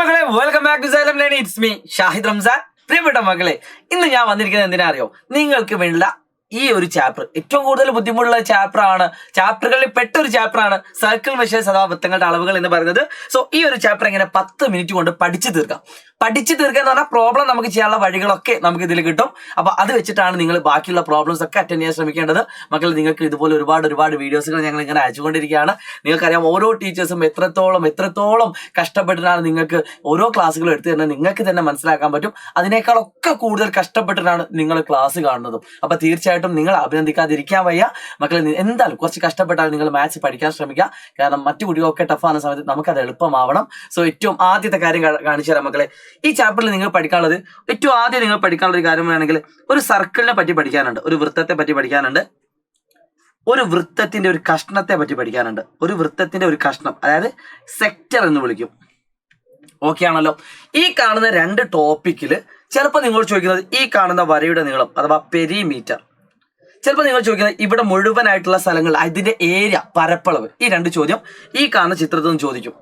മക്കളെ welcome back to Xylem learning. It's me Shahid Ramzan. പ്രിയപ്പെട്ട മക്കളെ, ഇന്ന് ഞാൻ വന്നിരിക്കുന്നത് എന്തിനാ അറിയോ? നിങ്ങൾക്ക് വേണ്ട ഈ ഒരു ചാപ്റ്റർ ഏറ്റവും കൂടുതൽ ബുദ്ധിമുട്ടുള്ള ചാപ്റ്റർ ആണ്, ചാപ്റ്ററുകളിൽ പെട്ട ഒരു ചാപ്റ്റർ ആണ് സർക്കിൾ മെഷേഴ്സ് അഥവാ വൃത്തങ്ങളുടെ അളവുകൾ എന്ന് പറയുന്നത്. സോ ഈ ഒരു ചാപ്റ്റർ ഇങ്ങനെ 10 മിനിറ്റ് കൊണ്ട് പഠിച്ചു തീർക്കാം എന്ന് പറഞ്ഞാൽ പ്രോബ്ലം നമുക്ക് ചെയ്യാനുള്ള വഴികളൊക്കെ നമുക്ക് ഇതിൽ കിട്ടും. അപ്പൊ അത് വെച്ചിട്ടാണ് നിങ്ങൾ ബാക്കിയുള്ള പ്രോബ്ലംസ് ഒക്കെ അറ്റൻഡ് ചെയ്യാൻ ശ്രമിക്കേണ്ടത്. മക്കൾ, നിങ്ങൾക്ക് ഇതുപോലെ ഒരുപാട് വീഡിയോസുകൾ ഞങ്ങൾ ഇങ്ങനെ അയച്ചുകൊണ്ടിരിക്കുകയാണ്. നിങ്ങൾക്കറിയാം ഓരോ ടീച്ചേഴ്സും എത്രത്തോളം കഷ്ടപ്പെട്ടിട്ടാണ് നിങ്ങൾക്ക് ഓരോ ക്ലാസ്സുകൾ എടുത്തു തരുന്നത് നിങ്ങൾക്ക് തന്നെ മനസ്സിലാക്കാൻ പറ്റും. അതിനേക്കാളൊക്കെ കൂടുതൽ കഷ്ടപ്പെട്ടിട്ടാണ് നിങ്ങൾ ക്ലാസ് കാണുന്നതും. അപ്പൊ തീർച്ചയായിട്ടും നിങ്ങൾ അഭിനന്ദിക്കാതിരിക്കാൻ വയ്യ. മക്കൾ, എന്തായാലും കുറച്ച് കഷ്ടപ്പെട്ടാൽ നിങ്ങൾ മാത്സ് പഠിക്കാൻ ശ്രമിക്കുക. കാരണം മറ്റു കുട്ടികളൊക്കെ ടഫാകുന്ന സമയത്ത് നമുക്കത് എളുപ്പമാവണം. സോ ഏറ്റവും ആദ്യത്തെ കാര്യം കാണിച്ചു തരാം മക്കളെ. ഈ ചാപ്റ്ററിൽ നിങ്ങൾ പഠിക്കാനുള്ളത് ഏറ്റവും ആദ്യം നിങ്ങൾ പഠിക്കാനുള്ള ഒരു കാര്യമാണെങ്കിൽ ഒരു സർക്കിളിനെ പറ്റി പഠിക്കാനുണ്ട്, ഒരു വൃത്തത്തെ പറ്റി പഠിക്കാനുണ്ട്, ഒരു വൃത്തത്തിന്റെ ഒരു കഷ്ണത്തെ പറ്റി പഠിക്കാനുണ്ട്. ഒരു വൃത്തത്തിന്റെ ഒരു കഷ്ണം, അതായത് സെക്ടർ എന്ന് വിളിക്കും. ഓക്കെ ആണല്ലോ? ഈ കാണുന്ന 2 ടോപ്പിക്കിൽ ചിലപ്പോൾ നിങ്ങൾ ചോദിക്കുന്നത് ഈ കാണുന്ന വരയുടെ നീളം അഥവാ പെരിമീറ്റർ, ചിലപ്പോൾ നിങ്ങൾ ചോദിക്കുന്നത് ഇവിടെ മുഴുവനായിട്ടുള്ള സ്ഥലങ്ങൾ അതിന്റെ ഏരിയ, പരപ്പളവ്. ഈ 2 ചോദ്യം ഈ കാണുന്ന ചിത്രത്തിൽ നിന്ന് ചോദിക്കും.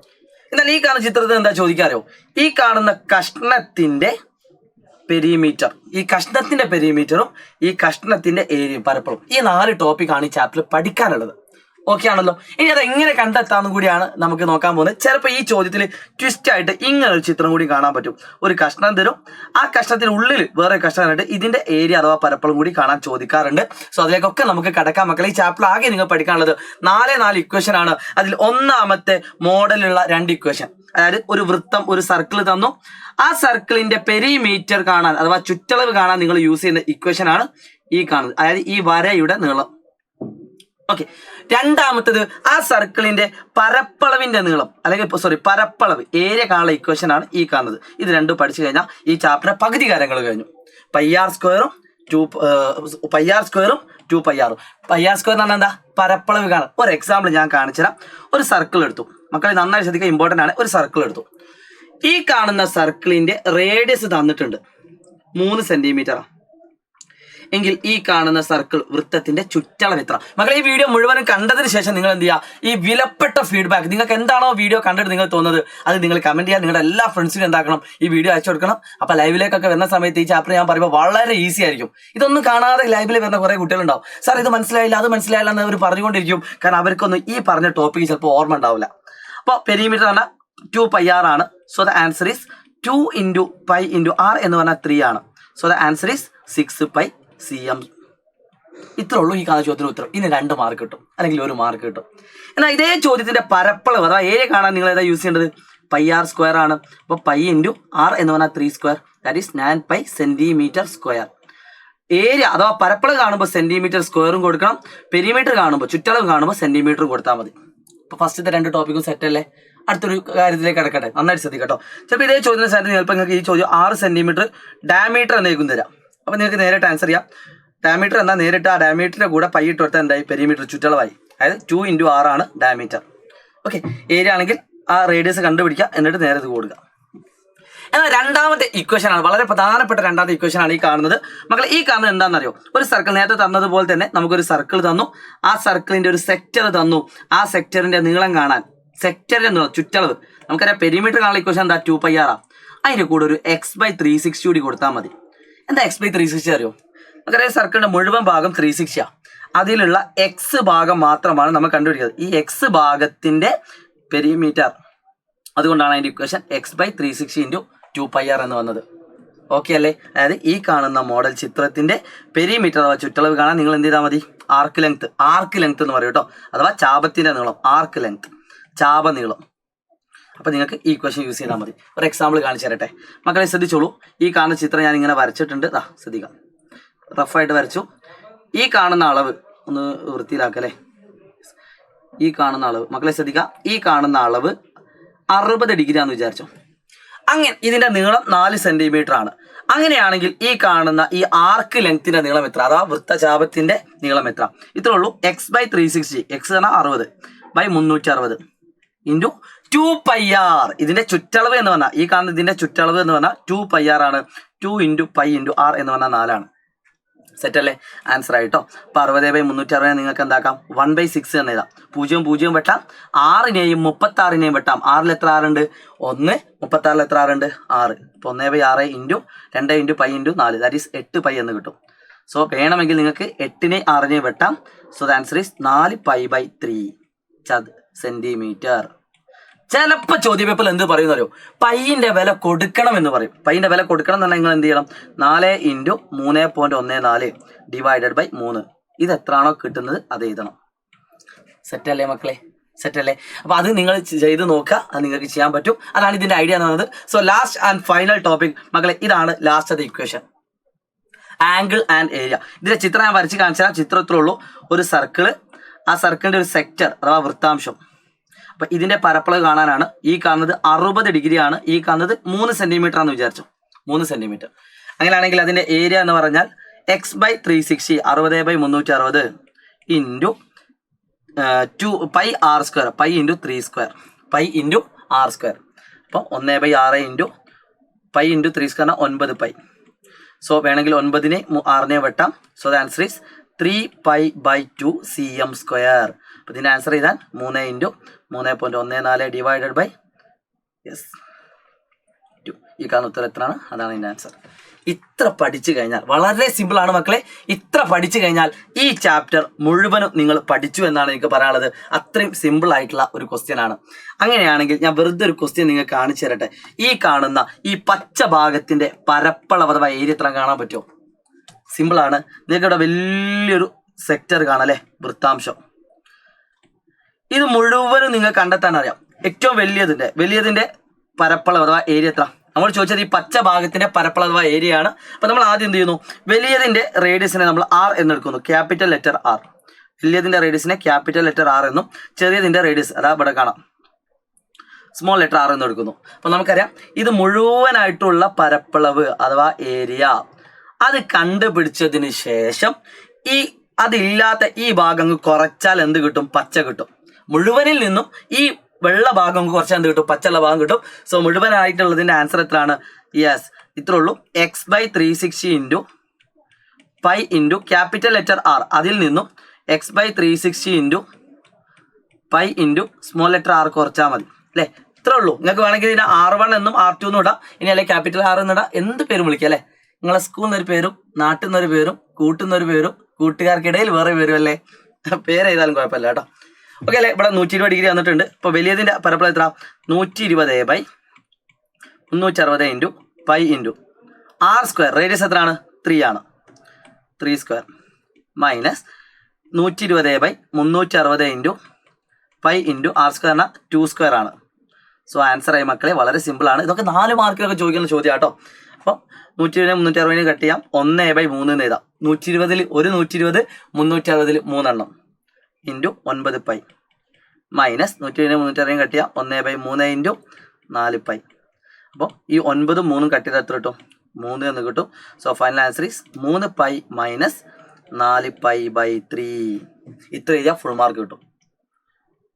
എന്നാൽ ഈ കാണുന്ന ചിത്രത്തിൽ എന്താ ചോദിക്കാറോ? ഈ കാണുന്ന കഷ്ണത്തിന്റെ പെരിമീറ്റർ, ഈ കഷ്ണത്തിന്റെ പെരിമീറ്ററും ഈ കഷ്ണത്തിന്റെ ഏരിയയും പരപ്പളവും, ഈ 4 ടോപ്പിക്കാണ് ഈ ചാപ്റ്ററിൽ പഠിക്കാനുള്ളത്. ഓക്കെ ആണല്ലോ? ഇനി അത് എങ്ങനെ കണ്ടെത്താമെന്നും കൂടിയാണ് നമുക്ക് നോക്കാൻ പോകുന്നത്. ചിലപ്പോൾ ഈ ചോദ്യത്തിൽ ട്വിസ്റ്റ് ആയിട്ട് ഇങ്ങനെ ഒരു ചിത്രം കൂടി കാണാൻ പറ്റും. ഒരു കഷ്ണം തരും, ആ കഷ്ണത്തിനുള്ളിൽ വേറെ കഷ്ണമായിട്ട് ഇതിന്റെ ഏരിയ അഥവാ പരപ്പളം കൂടി കാണാൻ ചോദിക്കാറുണ്ട്. സോ അതിലേക്കൊക്കെ നമുക്ക് കടക്കാം മക്കളെ. ഈ ചാപ്റ്റർ ആകെ നിങ്ങൾ പഠിക്കാനുള്ളത് 4 ഇക്വേഷൻ ആണ്. അതിൽ ഒന്നാമത്തെ മോഡലുള്ള 2 ഇക്വേഷൻ, അതായത് ഒരു വൃത്തം, ഒരു സർക്കിൾ തന്നു, ആ സർക്കിളിന്റെ പെരിമീറ്റർ കാണാൻ അഥവാ ചുറ്റളവ് കാണാൻ നിങ്ങൾ യൂസ് ചെയ്യുന്ന ഇക്വേഷൻ ആണ് ഈ കാണുന്നത്, അതായത് ഈ വരയുടെ നീളം. ഓക്കെ. രണ്ടാമത്തത് ആ സർക്കിളിന്റെ പരപ്പളവിന്റെ നീളം, അല്ലെങ്കിൽ പരപ്പളവ്, ഏരിയ കാണുന്ന ഇക്വേഷൻ ആണ് ഈ കാണുന്നത്. ഇത് 2 പഠിച്ചു കഴിഞ്ഞാൽ ഈ ചാപ്റ്റർ പകുതി കാര്യങ്ങൾ കഴിഞ്ഞു. πr സ്ക്വയറും 2πr. πr സ്ക്വയർ എന്ന് പറഞ്ഞാൽ എന്താ? പരപ്പളവ് കാണാൻ. ഒരു എക്സാമ്പിൾ ഞാൻ കാണിച്ചു തരാം. ഒരു സർക്കിൾ എടുത്തു മക്കളെ, നന്നായി ശ്രദ്ധിക്കുക, ഇമ്പോർട്ടൻ്റ് ആണ്. ഒരു സർക്കിൾ എടുത്തു. ഈ കാണുന്ന സർക്കിളിന്റെ റേഡിയസ് തന്നിട്ടുണ്ട് 3 സെന്റിമീറ്ററാണ് എങ്കിൽ ഈ കാണുന്ന സർക്കിൾ വൃത്തത്തിന്റെ ചുറ്റളവ് എത്ര? മക്കളെ, ഈ വീഡിയോ മുഴുവനും കണ്ടതിന് ശേഷം നിങ്ങൾ എന്ത് ചെയ്യുക? ഈ വിലപ്പെട്ട ഫീഡ്ബാക്ക്, നിങ്ങൾക്ക് എന്താണോ വീഡിയോ കണ്ടിട്ട് നിങ്ങൾ തോന്നുന്നത് അത് നിങ്ങൾ കമന്റ് ചെയ്യുക. നിങ്ങളുടെ എല്ലാ ഫ്രണ്ട്സിനും എന്താക്കണം? ഈ വീഡിയോ അയച്ചു കൊടുക്കണം. അപ്പൊ ലൈവിലേക്കൊക്കെ വരുന്ന സമയത്ത് ഈ ചാപ്റ്റർ ഞാൻ പറയുമ്പോൾ വളരെ ഈസി ആയിരിക്കും. ഇതൊന്നും കാണാതെ ലൈവിൽ വരുന്ന കുറെ കുട്ടികളുണ്ടാവും. സാർ ഇത് മനസ്സിലായില്ല, അത് മനസ്സിലായില്ല എന്ന് അവർ പറഞ്ഞുകൊണ്ടിരിക്കും. കാരണം അവർക്കൊന്നും ഈ പറഞ്ഞ ടോപ്പിക്ക് ചിലപ്പോൾ ഓർമ്മ ഉണ്ടാവില്ല. അപ്പോൾ പെരിമീറ്റർ പറഞ്ഞാൽ 2πr ആണ്. So the answer is 2 × π × r എന്ന് പറഞ്ഞാൽ 3 ആണ്. So the answer is 6π cm. ഇത്രേ ഉള്ളൂ ഈ കാണുന്ന ചോദ്യത്തിന് ഉത്തരം. ഇനി 2 മാർക്ക് കിട്ടും, അല്ലെങ്കിൽ 1 മാർക്ക് കിട്ടും. എന്നാൽ ഇതേ ചോദ്യത്തിന്റെ പരപ്പളവ് അഥവാ ഏരിയ കാണാൻ നിങ്ങൾ ഏതാ യൂസ് ചെയ്യേണ്ടത്? πr സ്ക്വയർ ആണ്. അപ്പോൾ π × r എന്ന് പറഞ്ഞാൽ 3 square, that is 9π centimetre square. Area അഥവാ പരപ്പളവ് കാണുമ്പോൾ സെന്റിമീറ്റർ സ്ക്വയറും കൊടുക്കണം, പെരിമീറ്റർ കാണുമ്പോൾ ചുറ്റളവ് കാണുമ്പോൾ സെന്റിമീറ്ററും കൊടുത്താൽ മതി. അപ്പോൾ ഫസ്റ്റത്തെ 2 ടോപ്പിക്കും സെറ്റ് അല്ലേ? അടുത്തൊരു കാര്യത്തിലേക്ക് കിടക്കട്ടെ, നന്നായിട്ട് ശ്രദ്ധിക്കട്ടോ. ചിലപ്പോൾ ഇതേ ചോദ്യത്തിന് സെറ്റ് ചിലപ്പോൾ നിങ്ങൾക്ക് ഈ ചോദ്യം 6 സെന്റിമീറ്റർ ഡയമീറ്റർ എന്നേക്കും തരാം. അപ്പോൾ നിങ്ങൾക്ക് നേരിട്ട് ആൻസർ ചെയ്യാം. ഡയമീറ്റർ എന്നാൽ നേരിട്ട് ആ ഡയമീറ്ററിന്റെ കൂടെ π ഇട്ട് കൊടുത്താൽ എന്തായി? പെരിമീറ്റർ ചുറ്റളവായി. അതായത് 2 × r ആണ് ഡയമീറ്റർ. ഓക്കെ. ഏരിയ ആണെങ്കിൽ ആ റേഡിയസ് കണ്ടുപിടിക്കുക, എന്നിട്ട് നേരെ ഇത് കൊടുക്കുക. എന്നാൽ രണ്ടാമത്തെ ഇക്വേഷൻ ആണ്, വളരെ പ്രധാനപ്പെട്ട 2ാമത്തെ ഇക്വേഷൻ ആണ് ഈ കാണുന്നത്. മക്കളെ, ഈ കാണുന്നത് എന്താണെന്നറിയോ? ഒരു സർക്കിൾ നേരത്തെ തന്നതുപോലെ തന്നെ നമുക്കൊരു സർക്കിൾ തന്നു, ആ സർക്കിളിന്റെ ഒരു സെക്ടർ തന്നു, ആ സെക്ടറിന്റെ നീളം കാണാൻ, സെക്ടറിന്റെ നീളം ചുറ്റളവ് നമുക്കറിയാം. പെരിമീറ്റർ കാണുന്ന ഇക്വേഷൻ എന്താ? 2πr ആണ്. അതിന്റെ കൂടെ ഒരു x/360 കൂടി കൊടുത്താൽ മതി. എന്താ x/360 അറിയോ? നമുക്കറിയാം സർക്കിളിന്റെ മുഴുവൻ ഭാഗം 360 ആണ്. അതിലുള്ള x ഭാഗം മാത്രമാണ് നമ്മൾ കണ്ടുപിടിക്കുന്നത്, ഈ x ഭാഗത്തിന്റെ പെരിമീറ്റർ. അതുകൊണ്ടാണ് അതിന്റെ ഇക്വേഷൻ x/360 × 2πr എന്ന് വന്നത്. ഓക്കെ അല്ലേ? അതായത് ഈ കാണുന്ന മോഡൽ ചിത്രത്തിന്റെ പെരിമീറ്റർ അഥവാ ചുറ്റളവ് കാണാൻ നിങ്ങൾ എന്ത് ചെയ്താൽ മതി? ആർക്ക് ലെങ്ത് എന്ന് പറയും കേട്ടോ, അഥവാ ചാപത്തിന്റെ നീളം. ആർക്ക് ലെങ്ത്, ചാപനീളം. അപ്പൊ നിങ്ങൾക്ക് ഈ ഇക്വേഷൻ യൂസ് ചെയ്താൽ മതി. ഒരു എക്സാമ്പിൾ കാണിച്ചു തരട്ടെ മക്കളെ, ശ്രദ്ധിച്ചോളൂ. ഈ കാണുന്ന ചിത്രം ഞാൻ ഇങ്ങനെ വരച്ചിട്ടുണ്ട്. ശ്രദ്ധിക്കാം, റഫായിട്ട് വരച്ചു. ഈ കാണുന്ന അളവ് ഒന്ന് വൃത്തിയിലാക്കല്ലേ. ഈ കാണുന്ന അളവ് മക്കളെ ശ്രദ്ധിക്കുക, ഈ കാണുന്ന അളവ് 60 ഡിഗ്രി ആണെന്ന് വിചാരിച്ചോ. അങ്ങനെ ഇതിന്റെ നീളം 4 സെന്റിമീറ്റർ ആണ്. അങ്ങനെയാണെങ്കിൽ ഈ കാണുന്ന ഈ ആർക്ക് ലെങ്ത്തിന്റെ നീളം എത്ര? അഥവാ വൃത്തചാപത്തിന്റെ നീളം എത്ര? ഇത്രേ ഉള്ളൂ. x/360, x പറഞ്ഞാൽ 60 /360 × 2πr. ഇതിന്റെ ചുറ്റളവ് എന്ന് പറഞ്ഞാൽ, ഈ കാണുന്ന ഇതിന്റെ ചുറ്റളവ് എന്ന് പറഞ്ഞാൽ 2πr ആണ്. 2 × π × r എന്ന് പറഞ്ഞാൽ 4 ആണ്. സെറ്റ് അല്ലേ? ആൻസർ ആയിട്ടോ. അപ്പോൾ 60/360 നിങ്ങൾക്ക് എന്താക്കാം 1/6 എന്ന് എഴുതാം. 0 0 വെട്ടാം, 6നെയും 36നെയും വെട്ടാം. 6ൽ എത്ര ആറുണ്ട്? 1. 36ൽ എത്ര ആറുണ്ട്? 6. അപ്പോൾ 1/6 into 2 into pi into 4 that is 8 pi എന്ന് കിട്ടും. സോ വേണമെങ്കിൽ നിങ്ങൾക്ക് 8നെയും 6നെയും വെട്ടാം. So the answer is 4π/3 centimetre. ചിലപ്പോൾ ചോദ്യപേപ്പറിൽ എന്ത് പറയുന്നല്ലോ, പൈൻ്റെ വില കൊടുക്കണം എന്ന് പറയും. പൈൻ്റെ വില കൊടുക്കണം എന്ന് പറഞ്ഞാൽ നിങ്ങൾ എന്ത് ചെയ്യണം? 4 ഇൻറ്റു 3.14 ഡിവൈഡഡ് ബൈ 3. ഇത് എത്രയാണോ കിട്ടുന്നത് അത് എഴുതണം. സെറ്റല്ലേ മക്കളെ? സെറ്റല്ലേ? അപ്പോൾ അത് നിങ്ങൾ ചെയ്ത് നോക്കുക, അത് നിങ്ങൾക്ക് ചെയ്യാൻ പറ്റും. അതാണ് ഇതിൻ്റെ ഐഡിയ എന്ന് പറയുന്നത്. So last and final topic മക്കളെ, ഇതാണ് ലാസ്റ്റത്തെ ഇക്വേഷൻ, ആംഗിൾ ആൻഡ് ഏരിയ. ഇതിൻ്റെ ചിത്രം ഞാൻ വരച്ച് കാണിച്ചാൽ ചിത്രത്തിലേ ഉള്ളൂ. ഒരു സർക്കിള്, ആ സർക്കിളിൻ്റെ ഒരു സെക്ടർ അഥവാ വൃത്താംശം. അപ്പം ഇതിൻ്റെ പരപ്പളവ് കാണാനാണ്. ഈ കാണുന്നത് 60 ഡിഗ്രിയാണ്, ഈ കാണുന്നത് 3 സെൻറ്റിമീറ്റർ ആണെന്ന് വിചാരിച്ചു. 3 സെൻറ്റിമീറ്റർ. അങ്ങനെയാണെങ്കിൽ അതിൻ്റെ ഏരിയ എന്ന് പറഞ്ഞാൽ x/360 60/360 into 2πr², pi into 3², pi into r². അപ്പം 1/6 into pi into 3² 9 pi. So വേണമെങ്കിൽ 9നെ 6നെ വെട്ടാം. So the answer is 3π/2 cm². അപ്പോൾ ഇതിൻ്റെ ആൻസർ ചെയ്താൽ 3 ഇൻറ്റു 3.14 ഡിവൈഡഡ് ബൈ 2. ഈ കാണുന്ന ഉത്തരം എത്രയാണ്? അതാണ് ഇതിൻ്റെ ആൻസർ. ഇത്ര പഠിച്ചു കഴിഞ്ഞാൽ വളരെ സിമ്പിളാണ് മക്കളെ. ഇത്ര പഠിച്ചു കഴിഞ്ഞാൽ ഈ ചാപ്റ്റർ മുഴുവനും നിങ്ങൾ പഠിച്ചു എന്നാണ് എനിക്ക് പറയാനുള്ളത്. അത്രയും സിമ്പിൾ ആയിട്ടുള്ള ഒരു ക്വസ്റ്റ്യൻ ആണ്. അങ്ങനെയാണെങ്കിൽ ഞാൻ വെറുതെ ഒരു ക്വസ്റ്റ്യൻ നിങ്ങൾക്ക് കാണിച്ചു തരട്ടെ. ഈ കാണുന്ന ഈ പച്ച ഭാഗത്തിൻ്റെ പരപ്പളവ് അഥവാ ഏരിയ എത്ര കാണാൻ പറ്റുമോ? സിമ്പിളാണ്. നിങ്ങൾക്ക് ഇവിടെ വലിയൊരു സെക്ടർ കാണാം അല്ലേ, വൃത്താംശം. ഇത് മുഴുവനും നിങ്ങൾ കണ്ടെത്താൻ അറിയാം. ഏറ്റവും വലിയതിൻ്റെ പരപ്പളവ് അഥവാ ഏരിയ എത്ര? നമ്മൾ ചോദിച്ചത് ഈ പച്ച ഭാഗത്തിന്റെ പരപ്പളവ് അഥവാ ഏരിയ ആണ്. അപ്പോൾ നമ്മൾ ആദ്യം എന്ത് ചെയ്യുന്നു? വലിയതിന്റെ റേഡിയസിനെ നമ്മൾ ആർ എന്നെടുക്കുന്നു, ക്യാപിറ്റൽ ലെറ്റർ ആർ. വലിയതിന്റെ റേഡിയസിനെ ക്യാപിറ്റൽ ലെറ്റർ ആർ എന്നും ചെറിയതിന്റെ റേഡിയസ് അതാ ഇവിടെ കാണാം സ്മോൾ ലെറ്റർ ആർ എന്നും എടുക്കുന്നു. അപ്പോൾ നമുക്കറിയാം ഇത് മുഴുവനായിട്ടുള്ള പരപ്പളവ് അഥവാ ഏരിയ. അത് കണ്ടുപിടിച്ചതിന് ശേഷം ഈ അതില്ലാത്ത ഈ ഭാഗം കുറച്ചാൽ എന്ത് കിട്ടും? പച്ച കിട്ടും. മുഴുവനിൽ നിന്നും ഈ വെള്ള ഭാഗം കുറച്ചാൽ എന്ത് കിട്ടും? പച്ചുള്ള ഭാഗം കിട്ടും. സോ മുഴുവനായിട്ടുള്ളതിൻ്റെ ആൻസർ എത്രയാണ്? യെസ്, ഇത്രേ ഉള്ളൂ. x/360 into pi into capital letter R, അതിൽ നിന്നും x/360 into pi into small letter R കുറച്ചാൽ മതി അല്ലേ? ഇത്രേ ഉള്ളൂ. നിങ്ങൾക്ക് വേണമെങ്കിൽ ഇതിനെ R1 എന്നും R2 എന്നും ഇടാം. ഇനി അല്ലെ ക്യാപിറ്റൽ ആർ എന്ന് ഇടാം. എന്ത് പേരും വിളിക്കാം അല്ലേ? നിങ്ങളെ സ്കൂളിൽ നിന്നൊരു പേരും നാട്ടിൽ നിന്നൊരു പേരും കൂട്ടുന്നൊരു പേരും കൂട്ടുകാർക്കിടയിൽ വേറെ പേരും അല്ലേ? പേര് ചെയ്താലും കുഴപ്പമില്ല കേട്ടോ. ഓക്കെ അല്ലേ? ഇവിടെ 120 ഡിഗ്രി വന്നിട്ടുണ്ട്. ഇപ്പോൾ വലിയതിൻ്റെ പരപ്പളവ് എത്ര? 120/360 into pi into r². Radius എത്രയാണ്? 3 ആണ്. 3² minus 120/360 into pi into r² എന്നാൽ 2² ആണ്. സോ ആൻസർ ആയി മക്കളെ. വളരെ സിമ്പിളാണ്. ഇതൊക്കെ 4 മാർക്കിലൊക്കെ ചോദിക്കുന്ന ചോദ്യം കേട്ടോ. അപ്പം 120 360 കട്ട് ചെയ്യാം. 1/3 എന്ന് എഴുതാം. 120ൽ 120 360ൽ 3 എണ്ണം ഇൻറ്റു 9 പൈ മൈനസ് 120 360 കട്ട് ചെയ്യാം. 1/3 ഇൻറ്റു 4 പൈ. അപ്പോൾ ഈ 9 3 കട്ട് ചെയ്ത് എത്ര കിട്ടും? 3 എന്ന് കിട്ടും. So final answer is 3 pi minus 4π/3. ഇത്ര എഴുതിയാൽ ഫുൾ മാർക്ക് കിട്ടും.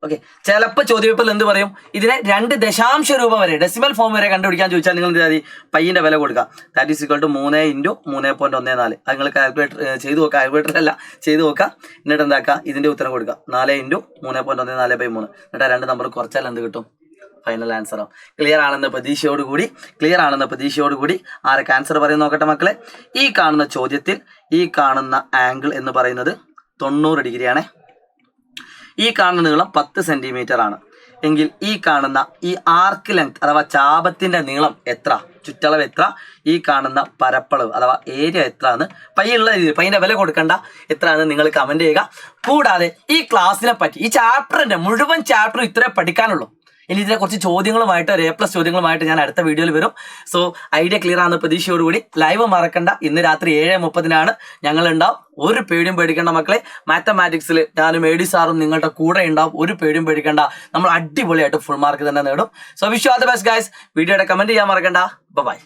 ഓക്കെ. ചിലപ്പോൾ ചോദ്യപേപ്പറിൽ എന്ത് പറയും? ഇതിനെ 2 ദശാംശ രൂപ വരെ ഡെസിമൽ ഫോം വരെ കണ്ടുപിടിക്കാൻ ചോദിച്ചാൽ നിങ്ങൾ എന്ത് മതി? പൈൻ്റെ വില കൊടുക്കുക. That is equal to 3 into 3.14. അത് നിങ്ങൾ കാൽക്കുലേറ്റർ ചെയ്ത് നോക്കുക. കാൽക്കുലേറ്ററല്ല ചെയ്ത് നോക്കുക. എന്നിട്ട് എന്താക്കുക? ഇതിൻ്റെ ഉത്തരം കൊടുക്കുക. 4 ഇൻറ്റു 3.14/3. എന്നിട്ട് 2 നമ്പർ കുറച്ചാൽ എന്ത് കിട്ടും? ഫൈനൽ ആൻസറോ? ക്ലിയർ ആണെന്ന പ്രതീക്ഷയോടുകൂടി ആരൊക്കെ ആൻസർ പറയുന്ന നോക്കട്ടെ മക്കളെ. ഈ കാണുന്ന ചോദ്യത്തിൽ ഈ കാണുന്ന ആംഗിൾ എന്ന് പറയുന്നത് 90 ഡിഗ്രിയാണ്. ഈ കാണുന്ന നീളം 10 സെൻറ്റിമീറ്റർ ആണ്. എങ്കിൽ ഈ കാണുന്ന ഈ ആർക്ക് ലെങ്ത് അഥവാ ചാപത്തിന്റെ നീളം എത്ര? ചുറ്റളവ് എത്ര? ഈ കാണുന്ന പരപ്പളവ് അഥവാ ഏരിയ എത്ര എന്ന് പയ്യുള്ള രീതിയിൽ പയ്യന്റെ വില കൊടുക്കണ്ട എത്ര എന്ന് നിങ്ങൾ കമന്റ് ചെയ്യുക. കൂടാതെ ഈ ക്ലാസ്സിനെ പറ്റി ഈ ചാപ്റ്ററിന്റെ മുഴുവൻ ചാപ്റ്ററും ഇത്രേ പഠിക്കാനുള്ളൂ. ഇനി ഇതിനെ കുറച്ച് ചോദ്യങ്ങളുമായിട്ട് ഒരു A+ ചോദ്യങ്ങളുമായിട്ട് ഞാൻ അടുത്ത വീഡിയോയിൽ വരും. സോ ഐഡിയ ക്ലിയർ ആണെന്ന പ്രതീക്ഷയോടുകൂടി ലൈവ് മറക്കണ്ട. ഇന്ന് രാത്രി 7:30 ഞങ്ങൾ ഉണ്ടാവും. ഒരു പേടിയും പേടിക്കേണ്ട മക്കളെ. മാത്തമാറ്റിക്സിൽ ഞാനും AD സാറും നിങ്ങളുടെ കൂടെ ഉണ്ടാവും. ഒരു പേടിയും പേടിക്കേണ്ട. നമ്മൾ അടിപൊളിയായിട്ട് ഫുൾ മാർക്ക് തന്നെ നേടും. So wish you all the best guys. വീഡിയോയുടെ കമന്റ് ചെയ്യാൻ മറക്കണ്ട. ബൈ.